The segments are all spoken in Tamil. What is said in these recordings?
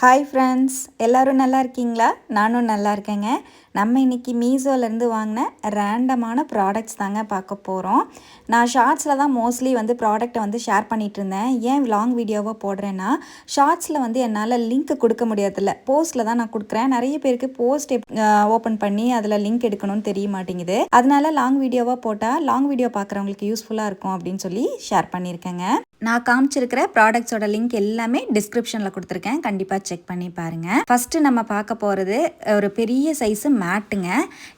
ஹாய் ஃப்ரெண்ட்ஸ், எல்லோரும் நல்லா இருக்கீங்களா? நானும் நல்லா இருக்கேங்க. நம்ம இன்றைக்கி மீஷோலேருந்து வாங்கின ரேண்டமான ப்ராடக்ட்ஸ் தாங்க பார்க்க போகிறோம். நான் ஷார்ட்ஸில் தான் மோஸ்ட்லி வந்து ப்ராடக்ட்டை வந்து ஷேர் பண்ணிகிட்டு இருந்தேன். ஏன் லாங் வீடியோவாக போடுறேன்னா, ஷார்ட்ஸில் வந்து என்னால் லிங்க் கொடுக்க முடியாதுல்ல, போஸ்ட்டில் தான் நான் கொடுக்குறேன். நிறைய பேருக்கு போஸ்ட் ஓப்பன் பண்ணி அதில் லிங்க் எடுக்கணும்னு தெரிய மாட்டேங்குது. அதனால லாங் வீடியோவாக போட்டால் லாங் வீடியோ பார்க்குறவங்களுக்கு யூஸ்ஃபுல்லாக இருக்கும் அப்படின்னு சொல்லி ஷேர் பண்ணியிருக்கேங்க. நான் காமிச்சிருக்கிற ப்ராடக்ட்ஸோட லிங்க் எல்லாமே டிஸ்கிரிப்ஷனில் கொடுத்துருக்கேன், கண்டிப்பாக செக் பண்ணி பாருங்கள். ஃபஸ்ட்டு நம்ம பார்க்க போகிறது ஒரு பெரிய சைஸு மேட்டுங்க.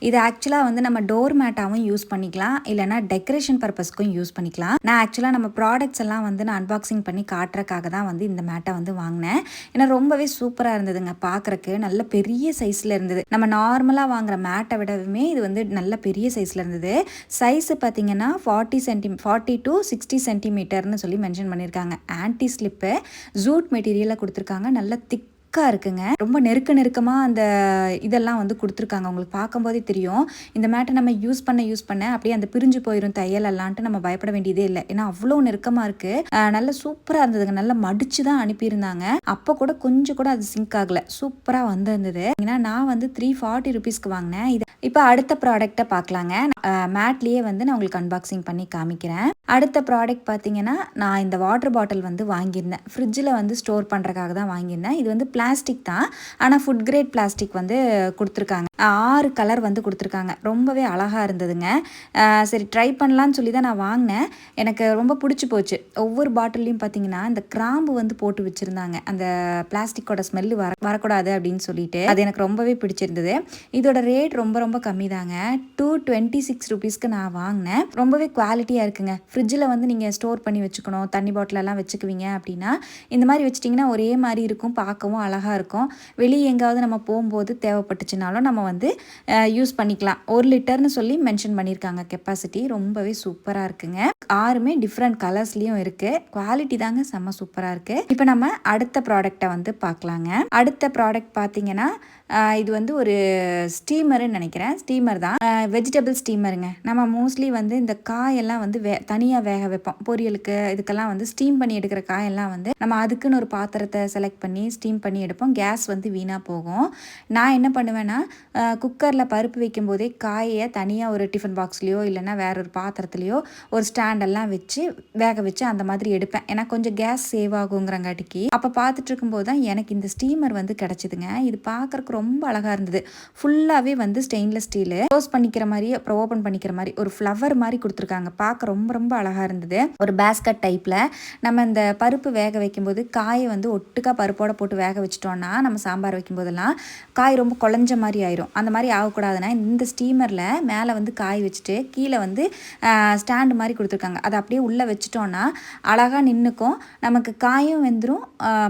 இது ஆக்சுவலாக வந்து நம்ம டோர் மேட்டாகவும் யூஸ் பண்ணிக்கலாம், இல்லைனா டெக்கரேஷன் பர்பஸ்க்கும் யூஸ் பண்ணிக்கலாம். நான் ஆக்சுவலாக நம்ம ப்ராடக்ட்ஸ் எல்லாம் வந்து நான் அன்பாக்சிங் பண்ணி காட்டுறதுக்காக தான் வந்து இந்த மேட்டை வந்து வாங்கினேன். ஏன்னா ரொம்பவே சூப்பராக இருந்ததுங்க, பார்க்குறக்கு நல்ல பெரிய சைஸில் இருந்தது. நம்ம நார்மலாக வாங்குகிற மேட்டை விடவுமே இது வந்து நல்ல பெரிய சைஸில் இருந்தது. சைஸு பார்த்தீங்கன்னா 40 to 60 சென்டிமீட்டர்னு சொல்லி மென்ஷன் பண்ணியிருக்காங்க. ஆன்டி ஸ்லிப்பு ஜூட் மெட்டீரியலில் கொடுத்துருக்காங்க. நல்ல திக் இருக்குங்க. ரொம்ப நெருக்கமாக அந்த இதெல்லாம் வந்து கொடுத்துருக்காங்க. உங்களுக்கு பார்க்கும்போதே தெரியும். இந்த மேட்டை நம்ம யூஸ் பண்ண அப்படியே அந்த பிரிஞ்சு போயிடும் தையல் எல்லான்ட்டு நம்ம பயப்பட வேண்டியதே இல்லை. ஏன்னா அவ்வளோ நெருக்கமாக இருக்கு. நல்ல சூப்பராக இருந்ததுங்க. நல்லா மடிச்சு தான் அனுப்பியிருந்தாங்க. அப்போ கூட கொஞ்சம் கூட அது சிங்க் ஆகல, சூப்பராக வந்திருந்தது. ஏன்னா நான் வந்து 340 ருபீஸ்க்கு வாங்கினேன். இது இப்போ அடுத்த ப்ராடக்டை பார்க்கலாங்க. மேட்லேயே வந்து நான் உங்களுக்கு அன்பாக்சிங் பண்ணி காமிக்கிறேன். அடுத்த ப்ராடக்ட் பார்த்தீங்கன்னா, நான் இந்த வாட்டர் பாட்டில் வந்து வாங்கியிருந்தேன். ஃப்ரிட்ஜில் வந்து ஸ்டோர் பண்ணுறதுக்காக தான் வாங்கியிருந்தேன். இது வந்து பிளாஸ்டிக் தான், ஆனால் ஃபுட் கிரேட் பிளாஸ்டிக் வந்து கொடுத்துருக்காங்க. 6 கலர் வந்து கொடுத்துருக்காங்க. ரொம்பவே அழகாக இருந்ததுங்க. சரி ட்ரை பண்ணலான்னு சொல்லி தான் நான் வாங்கினேன். எனக்கு ரொம்ப பிடிச்சி போச்சு. ஒவ்வொரு பாட்டில்லையும் பார்த்தீங்கன்னா இந்த கிராம்பு வந்து போட்டு வச்சுருந்தாங்க, அந்த பிளாஸ்டிக்கோட ஸ்மெல்லு வரக்கூடாது அப்படின்னு சொல்லிட்டு. அது எனக்கு ரொம்பவே பிடிச்சிருந்தது. இதோட ரேட் ரொம்ப ரொம்ப கம்மி தாங்க. 226 ருபீஸ்க்கு நான் வாங்கினேன். ரொம்பவே குவாலிட்டியாக இருக்குங்க. ஃப்ரிட்ஜில் வந்து நீங்கள் ஸ்டோர் பண்ணி வச்சுக்கணும், தண்ணி பாட்டிலெல்லாம் வச்சுக்குவீங்க அப்படின்னா இந்த மாதிரி வச்சிட்டிங்கன்னா ஒரே மாதிரி இருக்கும், பார்க்கவும் அழகாக இருக்கும். வெளியே எங்காவது நம்ம போகும்போது தேவைப்பட்டுச்சுனாலும் நம்ம வந்து யூஸ் பண்ணிக்கலாம். 1 லிட்டர்னு சொல்லி மென்ஷன் பண்ணியிருக்காங்க கெப்பாசிட்டி. ரொம்பவே சூப்பராக இருக்குங்க. 6மே டிஃப்ரெண்ட் கலர்ஸ்லேயும் இருக்குது. குவாலிட்டி தாங்க செம்ம சூப்பராக இருக்குது. இப்போ நம்ம அடுத்த ப்ராடக்டை வந்து பார்க்கலாங்க. அடுத்த ப்ராடக்ட் பார்த்தீங்கன்னா, இது வந்து ஒரு ஸ்டீமருன்னு நினைக்கிறேன். ஸ்டீமர் தான், வெஜிடபிள் ஸ்டீமருங்க. நம்ம மோஸ்ட்லி வந்து இந்த காயெல்லாம் வந்து தனியாக வேக வைப்போம். பொரியலுக்கு இதுக்கெல்லாம் வந்து ஸ்டீம் பண்ணி எடுக்கிற காயெல்லாம் வந்து நம்ம அதுக்குன்னு ஒரு பாத்திரத்தை செலக்ட் பண்ணி ஸ்டீம் பண்ணி எடுப்போம். கேஸ் வந்து வீணாக போகும். நான் என்ன பண்ணுவேன்னா, குக்கரில் பருப்பு வைக்கும் போதே காயை தனியாக ஒரு டிஃபன் பாக்ஸ்லேயோ இல்லைனா வேற ஒரு பாத்திரத்துலையோ ஒரு ஸ்டாண்டெல்லாம் வச்சு வேக வச்சு அந்த மாதிரி எடுப்பேன். ஏன்னா கொஞ்சம் கேஸ் சேவ் ஆகுங்கிறங்காட்டிக்கு. அப்போ பார்த்துட்டு இருக்கும்போது தான் எனக்கு இந்த ஸ்டீமர் வந்து கிடச்சிதுங்க. இது பார்க்குறக்கு ரொம்ப அழகாக இருந்தது. ஃபுல்லாகவே வந்து ஸ்டெயின்லெஸ் ஸ்டீலு, க்ளோஸ் பண்ணிக்கிற மாதிரி அப்புறம் ஓப்பன் பண்ணிக்கிற மாதிரி ஒரு ஃப்ளவர் மாதிரி கொடுத்துருக்காங்க. பார்க்க ரொம்ப ரொம்ப அழகாக இருந்தது. ஒரு பேஸ்கட் டைப்பில் நம்ம இந்த பருப்பு வேக வைக்கும்போது காயை வந்து ஒட்டுக்கா பருப்போட போட்டு வேக வச்சிட்டோம்னா நம்ம சாம்பார் வைக்கும்போதெல்லாம் காய் ரொம்ப குழஞ்ச மாதிரி ஆயிரும். அந்த மாதிரி ஆகக்கூடாதுன்னா இந்த ஸ்டீமரில் மேலே வந்து காய் வச்சுட்டு கீழே வந்து ஸ்டாண்டு மாதிரி கொடுத்துருக்காங்க. அதை அப்படியே உள்ளே வச்சுட்டோன்னா அழகாக நின்றுக்கும். நமக்கு காயும் வெந்துடும்,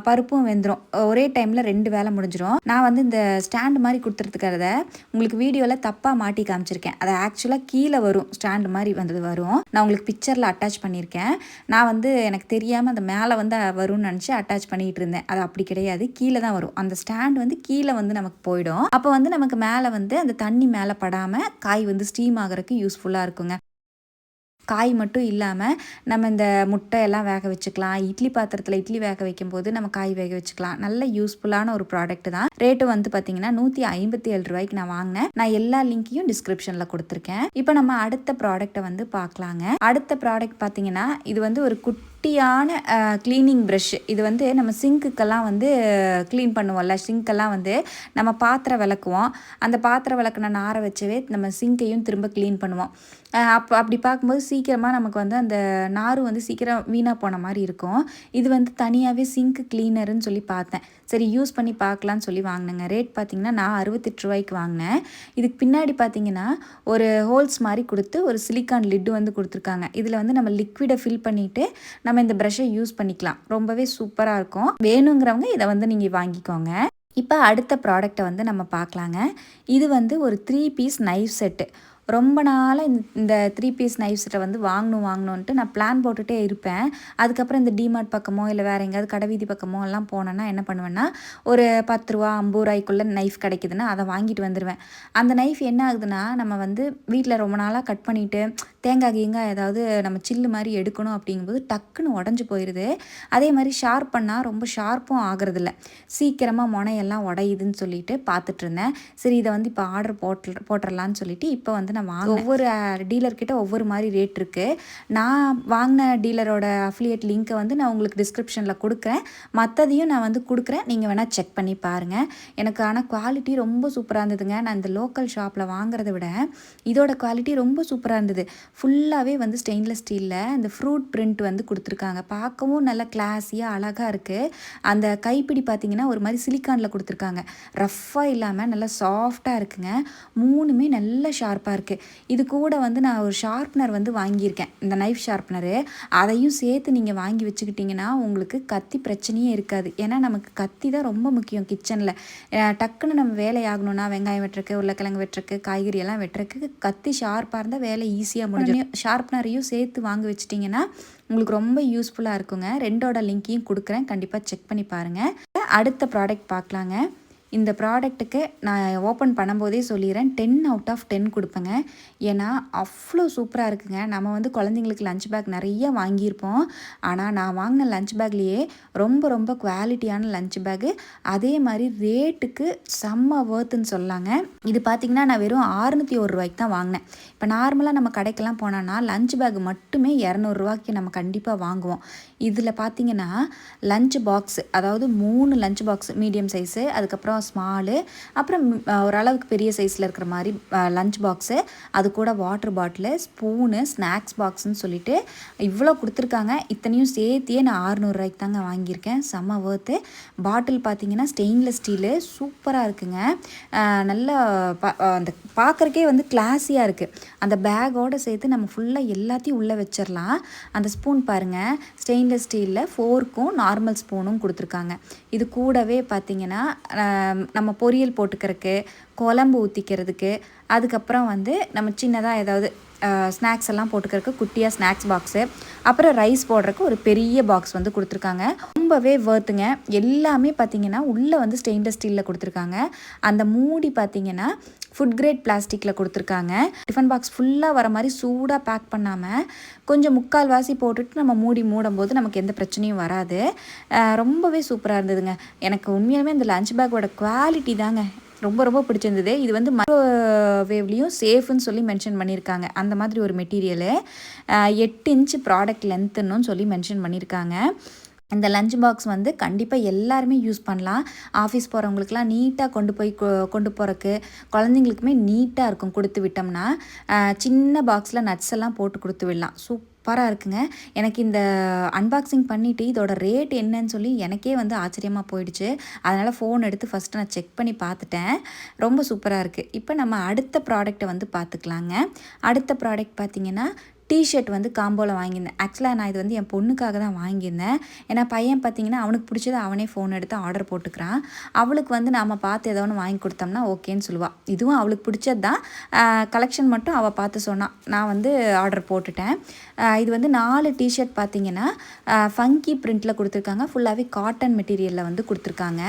பருப்பும் வெந்துடும். ஒரே டைமில் 2 வேலை முடிஞ்சிடும். நான் வந்து இந்த ஸ்டாண்டு மாதிரி கொடுத்துருக்கிறத உங்களுக்கு வீடியோவில் தப்பாக மாட்டி காமிச்சிருக்கேன். அது ஆக்சுவலாக கீழே வரும், ஸ்டாண்டு மாதிரி வந்தது வரும். நான் உங்களுக்கு பிக்சரில் அட்டாச் பண்ணியிருக்கேன். நான் வந்து எனக்கு தெரியாமல் அந்த மேலே வந்து வரும்னு நினச்சி அட்டாச் பண்ணிகிட்டு இருந்தேன். அது அப்படி கிடையாது, கீழே தான் வரும். அந்த ஸ்டாண்ட் வந்து கீழே வந்து நமக்கு போயிடும். அப்போ வந்து நமக்கு மேலே வந்து அந்த தண்ணி மேலே படாமல் காய் வந்து ஸ்டீம் ஆகிறதுக்கு யூஸ்ஃபுல்லாக இருக்குங்க. காய் மட்டும் இல்லாமல் நம்ம இந்த முட்டை எல்லாம் வேக வச்சுக்கலாம். இட்லி பாத்திரத்தில் இட்லி வேக வைக்கும்போது நம்ம காய் வேக வச்சுக்கலாம். நல்ல யூஸ்ஃபுல்லான ஒரு ப்ராடக்ட் தான். ரேட்டு வந்து பார்த்தீங்கன்னா 157 ரூபாய்க்கு நான் வாங்கினேன். நான் எல்லா லிங்க்கையும் டிஸ்கிரிப்ஷனில் கொடுத்துருக்கேன். இப்போ நம்ம அடுத்த ப்ராடக்டை வந்து பார்க்கலாங்க. அடுத்த ப்ராடக்ட் பார்த்தீங்கன்னா, இது வந்து ஒரு குட்டியான க்ளீனிங் ப்ரஷ். இது வந்து நம்ம சிங்க்குக்கெல்லாம் வந்து க்ளீன் பண்ணுவோம்ல, சிங்க்கெல்லாம் வந்து நம்ம பாத்திரம் விளக்குவோம். அந்த பாத்திரம் விளக்குன நாரை வச்சவே நம்ம சிங்கையும் திரும்ப க்ளீன் பண்ணுவோம். அப்படி பார்க்கும்போது சீக்கிரமாக நமக்கு வந்து அந்த நாரும் வந்து சீக்கிரம் வீணாக போன மாதிரி இருக்கும். இது வந்து தனியாகவே சிங்க் க்ளீனருன்னு சொல்லி பார்த்தேன். சரி யூஸ் பண்ணி பார்க்கலான்னு சொல்லி வாங்கினேங்க. ரேட் பார்த்திங்கன்னா நான் 68 ரூபாய்க்கு வாங்கினேன். இதுக்கு பின்னாடி பார்த்திங்கன்னா ஒரு ஹோல்ஸ் மாதிரி கொடுத்து ஒரு சிலிக்கான் லிட்டு வந்து கொடுத்துருக்காங்க. இதில் வந்து நம்ம லிக்விடை ஃபில் பண்ணிவிட்டு நம்ம இந்த ப்ரஷ்ஷை யூஸ் பண்ணிக்கலாம். ரொம்பவே சூப்பராக இருக்கும். வேணுங்கிறவங்க இதை வந்து நீங்கள் வாங்கிக்கோங்க. இப்போ அடுத்த ப்ராடக்டை வந்து நம்ம பார்க்கலாங்க. இது வந்து ஒரு 3 பீஸ் நைஃப் செட்டு. ரொம்ப நாளாக இந்த 3 பீஸ் நைஃப் செட்டை வந்து வாங்கணுன்ட்டு நான் பிளான் போட்டுகிட்டே இருப்பேன். அதுக்கப்புறம் இந்த டிமார்ட் பக்கமோ இல்லை வேறு எங்கேயாவது கடைவீதி பக்கமோ எல்லாம் போனேன்னா என்ன பண்ணுவேன்னா, ஒரு 10 ரூபா 50 ரூபாய்க்குள்ளே நைஃப் கிடைக்குதுன்னா அதை வாங்கிட்டு வந்துடுவேன். அந்த நைஃப் என்ன ஆகுதுன்னா, நம்ம வந்து வீட்டில் ரொம்ப நாளாக கட் பண்ணிவிட்டு தேங்காய் ஏதாவது நம்ம சில்லு மாதிரி எடுக்கணும் அப்படிங்கும்போது டக்குன்னு உடஞ்சி போயிடுது. அதே மாதிரி ஷார்ப் பண்ணால் ரொம்ப ஷார்ப்பும் ஆகிறதில்ல, சீக்கிரமாக முனையெல்லாம் உடையுதுன்னு சொல்லிட்டு பார்த்துட்டு இருந்தேன். சரி இதை வந்து இப்போ ஆர்டர் போட்டுடலான்னு சொல்லிட்டு இப்போ வந்து நான் ஒவ்வொரு டீலர்கிட்ட ஒவ்வொரு மாதிரி ரேட் இருக்குது. நான் வாங்கின டீலரோட அஃபிலியேட் லிங்க்கை வந்து நான் உங்களுக்கு டிஸ்கிரிப்ஷனில் கொடுக்குறேன், மற்றதையும் நான் வந்து கொடுக்குறேன், நீங்கள் வேணால் செக் பண்ணி பாருங்கள். எனக்கு ஆனால் குவாலிட்டி ரொம்ப சூப்பராக இருந்ததுங்க. நான் இந்த லோக்கல் ஷாப்பில் வாங்குறத விட இதோட குவாலிட்டி ரொம்ப சூப்பராக இருந்தது. ஃபுல்லாகவே வந்து ஸ்டெயின்லெஸ் ஸ்டீலில் இந்த ஃப்ரூட் பிரிண்ட் வந்து கொடுத்துருக்காங்க. பார்க்கவும் நல்லா கிளாஸியாக அழகாக இருக்குது. அந்த கைப்பிடி பார்த்திங்கன்னா ஒரு மாதிரி சிலிக்கானில் கொடுத்துருக்காங்க. ரஃப்பாக இல்லாமல் நல்லா சாஃப்டாக இருக்குங்க. மூணுமே நல்ல ஷார்ப்பாக இருக்குது. இது கூட வந்து நான் ஒரு ஷார்ப்னர் வந்து வாங்கியிருக்கேன், இந்த நைஃப் ஷார்ப்னரு. அதையும் சேர்த்து நீங்கள் வாங்கி வச்சுக்கிட்டிங்கன்னா உங்களுக்கு கத்தி பிரச்சனையே இருக்காது. ஏன்னா நமக்கு கத்தி தான் ரொம்ப முக்கியம் கிச்சனில். டக்குன்னு நம்ம வேலை ஆகணும்னா வெங்காயம் வெட்டுறக்கு, உருளைக்கிழங்கு வெட்டுறக்கு, காய்கறி எல்லாம் வெட்டுறக்கு கத்தி ஷார்ப்பாக இருந்தால் வேலை ஈஸியாக முடியும். ஷார்ப்னரையும் சேர்த்து வாங்கி வச்சிட்டிங்கன்னா உங்களுக்கு ரொம்ப யூஸ்ஃபுல்லாக இருக்குங்க. ரெண்டோட லிங்க்கையும் கொடுக்குறேன், கண்டிப்பாக செக் பண்ணி பாருங்கள். அடுத்த ப்ராடக்ட் பார்க்கலாங்க. இந்த ப்ராடக்ட்டுக்கு நான் ஓப்பன் பண்ணும்போதே சொல்லிடுறேன், 10/10 கொடுப்பேங்க. ஏன்னா அவ்வளோ சூப்பராக இருக்குங்க. நம்ம வந்து குழந்தைங்களுக்கு லஞ்ச் பேக் நிறைய வாங்கியிருப்போம், ஆனால் நான் வாங்கின லஞ்ச் பேக்லேயே ரொம்ப ரொம்ப குவாலிட்டியான லஞ்ச் பேக்கு, அதே மாதிரி ரேட்டுக்கு செம்ம ஒர்த்துன்னு சொல்லலாங்க. இது பார்த்திங்கன்னா நான் வெறும் 601 ரூபாய்க்கு தான் வாங்கினேன். இப்போ நார்மலாக நம்ம கடைக்கெல்லாம் போனோன்னா லஞ்ச் பேக் மட்டுமே 200 ரூபாய்க்கு நம்ம கண்டிப்பாக வாங்குவோம். இதில் பார்த்திங்கன்னா லஞ்ச் பாக்ஸ், அதாவது 3 லஞ்ச் பாக்ஸ், மீடியம் சைஸு, அதுக்கப்புறம் ஸ்மாலு, அப்புறம் ஓரளவுக்கு பெரிய சைஸில் இருக்கிற மாதிரி லஞ்ச் பாக்ஸு, அது கூட வாட்டர் பாட்டிலு, ஸ்பூனு, ஸ்நாக்ஸ் பாக்ஸுன்னு சொல்லிட்டு இவ்வளோ கொடுத்துருக்காங்க. இத்தனையும் சேர்த்தியே நான் 600 ரூபாய்க்கு தாங்க வாங்கியிருக்கேன். செம்ம ஒர்த்து. பாட்டில் பார்த்திங்கன்னா ஸ்டெயின்லெஸ் ஸ்டீலு சூப்பராக இருக்குங்க. நல்லா அந்த பார்க்குறக்கே வந்து கிளாஸியாக இருக்குது. அந்த பேக்கோடு சேர்த்து நம்ம ஃபுல்லாக எல்லாத்தையும் உள்ளே வச்சிடலாம். அந்த ஸ்பூன் பாருங்கள், ஸ்டெயின்லெஸ் ஸ்டீலில் ஃபோர்க்கும் நார்மல் ஸ்பூனும் கொடுத்துருக்காங்க. இது கூடவே பார்த்திங்கன்னா நம்ம பொரியல் போட்டுக்கிறதுக்கு, குழம்பு ஊற்றிக்கிறதுக்கு, அதுக்கப்புறம் வந்து நம்ம சின்னதாக ஏதாவது ஸ்நாக்ஸ் எல்லாம் போட்டுக்கிறதுக்கு குட்டியாக ஸ்நாக்ஸ் பாக்ஸு, அப்புறம் ரைஸ் போடுறதுக்கு ஒரு பெரிய பாக்ஸ் வந்து கொடுத்துருக்காங்க. ரொம்பவே வர்த்துங்க. எல்லாமே பார்த்திங்கன்னா உள்ளே வந்து ஸ்டெயின்லெஸ் ஸ்டீலில் கொடுத்துருக்காங்க. அந்த மூடி பார்த்திங்கன்னா ஃபுட் கிரேட் பிளாஸ்டிக்கில் கொடுத்துருக்காங்க. டிஃபன் பாக்ஸ் ஃபுல்லாக வர மாதிரி சூடாக பேக் பண்ணாமல் கொஞ்சம் முக்கால்வாசி போட்டுட்டு நம்ம மூடும் போது நமக்கு எந்த பிரச்சனையும் வராது. ரொம்பவே சூப்பராக இருந்ததுங்க. எனக்கு உண்மையாலுமே இந்த லஞ்ச் பேக்கோட குவாலிட்டி தாங்க ரொம்ப ரொம்ப பிடிச்சிருந்தது. இது வந்து மைக்ரோவேவ்லேயும் சேஃப்னு சொல்லி மென்ஷன் பண்ணியிருக்காங்க. அந்த மாதிரி ஒரு மெட்டீரியலு, 8 இன்ச் ப்ராடக்ட் லென்த்துன்னு சொல்லி மென்ஷன் பண்ணியிருக்காங்க. இந்த லஞ்ச் பாக்ஸ் வந்து கண்டிப்பாக எல்லாருமே யூஸ் பண்ணலாம். ஆஃபீஸ் போகிறவங்களுக்குலாம் நீட்டாக கொண்டு போகிறக்கு, குழந்தைங்களுக்குமே நீட்டாக இருக்கும் கொடுத்து விட்டோம்னா. சின்ன பாக்ஸில் நட்ஸ் எல்லாம் போட்டு கொடுத்து விடலாம். சூப்பராக இருக்குங்க. எனக்கு இந்த அன்பாக்சிங் பண்ணிவிட்டு இதோட ரேட் என்னன்னு சொல்லி எனக்கே வந்து ஆச்சரியமாக போயிடுச்சு. அதனால் ஃபோன் எடுத்து ஃபஸ்ட்டு நான் செக் பண்ணி பார்த்துட்டேன். ரொம்ப சூப்பராக இருக்குது. இப்போ நம்ம அடுத்த ப்ராடக்ட்டை வந்து பார்த்துக்கலாங்க. அடுத்த ப்ராடக்ட் பார்த்திங்கன்னா டிஷர்ட் வந்து காம்போவில் வாங்கியிருந்தேன். ஆக்சுவலாக நான் இது வந்து என் பொண்ணுக்காக தான் வாங்கியிருந்தேன். ஏன்னா பையன் பார்த்திங்கன்னா அவனுக்கு பிடிச்சது அவனே ஃபோன் எடுத்து ஆர்டர் போட்டுக்கிறான். அவளுக்கு வந்து நாம் பார்த்து ஏதோ ஒன்று வாங்கி கொடுத்தோம்னா ஓகேன்னு சொல்லுவாள். இதுவும் அவளுக்கு பிடிச்சது தான். கலெக்ஷன் மட்டும் அவள் பார்த்து சொன்னான், நான் வந்து ஆர்டர் போட்டுட்டேன். இது வந்து 4 டிஷர்ட் பார்த்திங்கன்னா ஃபங்கி பிரிண்டில் கொடுத்துருக்காங்க. ஃபுல்லாகவே காட்டன் மெட்டீரியலில் வந்து கொடுத்துருக்காங்க.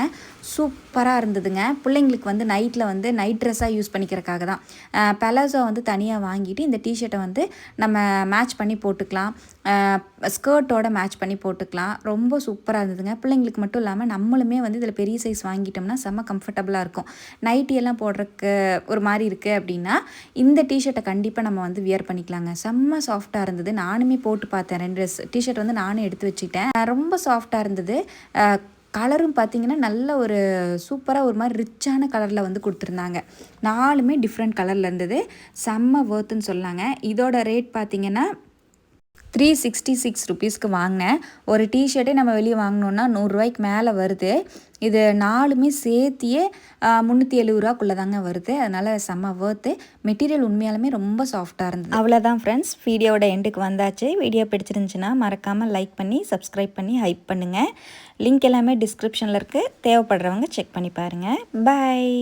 சூப்பராக இருந்ததுங்க. பிள்ளைங்களுக்கு வந்து நைட்டில் வந்து நைட் ட்ரெஸ்ஸாக யூஸ் பண்ணிக்கிறதுக்காக தான். பெலாசோ வந்து தனியாக வாங்கிட்டு இந்த டிஷர்ட்டை வந்து நம்ம மேட்ச் பண்ணி போட்டுக்கலாம், ஸ்கர்ட்டோட மேட்ச் பண்ணி போட்டுக்கலாம். ரொம்ப சூப்பராக இருந்ததுங்க. பிள்ளைங்களுக்கு மட்டும் இல்லாமல் நம்மளுமே வந்து இதில் பெரிய சைஸ் வாங்கிட்டோம்னா செம்ம கம்ஃபர்டபுளாக இருக்கும். நைட்டியெல்லாம் போடுறதுக்கு ஒரு மாதிரி இருக்குது அப்படின்னா இந்த டிஷர்ட்டை கண்டிப்பாக நம்ம வந்து வியர் பண்ணிக்கலாங்க. செம்ம சாஃப்டாக இருந்தது. நானுமே போட்டு பார்த்தேன். 2 டிஷர்ட் வந்து நானும் எடுத்து வச்சுக்கிட்டேன். ரொம்ப சாஃப்டாக இருந்தது. கலரும் பார்த்திங்கன்னா நல்ல ஒரு சூப்பராக ஒரு மாதிரி ரிச்சான கலரில் வந்து கொடுத்துருந்தாங்க. 4மே டிஃப்ரெண்ட் கலரில் இருந்தது. செம்ம ஒர்த்துன்னு சொல்லாங்க. இதோட ரேட் பார்த்திங்கன்னா 366 ருபீஸ்க்கு வாங்கினேன். ஒரு டிஷர்ட்டே நம்ம வெளியே வாங்கினோன்னா 100 ரூபாய்க்கு மேலே வருது. இது 4மே சேர்த்தியே 370 ரூபாக்குள்ளே தாங்க வருது. அதனால் செம்ம ஒர்த்து. மெட்டீரியல் உண்மையாலுமே ரொம்ப சாஃப்டாக இருந்தது. அவ்வளோதான் ஃப்ரெண்ட்ஸ், வீடியோட எண்டுக்கு வந்தாச்சு. வீடியோ பிடிச்சிருந்துச்சுன்னா மறக்காமல் லைக் பண்ணி சப்ஸ்கிரைப் பண்ணி ஹைப் பண்ணுங்கள். லிங்க் எல்லாமே டிஸ்கிரிப்ஷனில் இருக்குது. தேவைப்படுறவங்க செக் பண்ணி பாருங்கள். பாய்.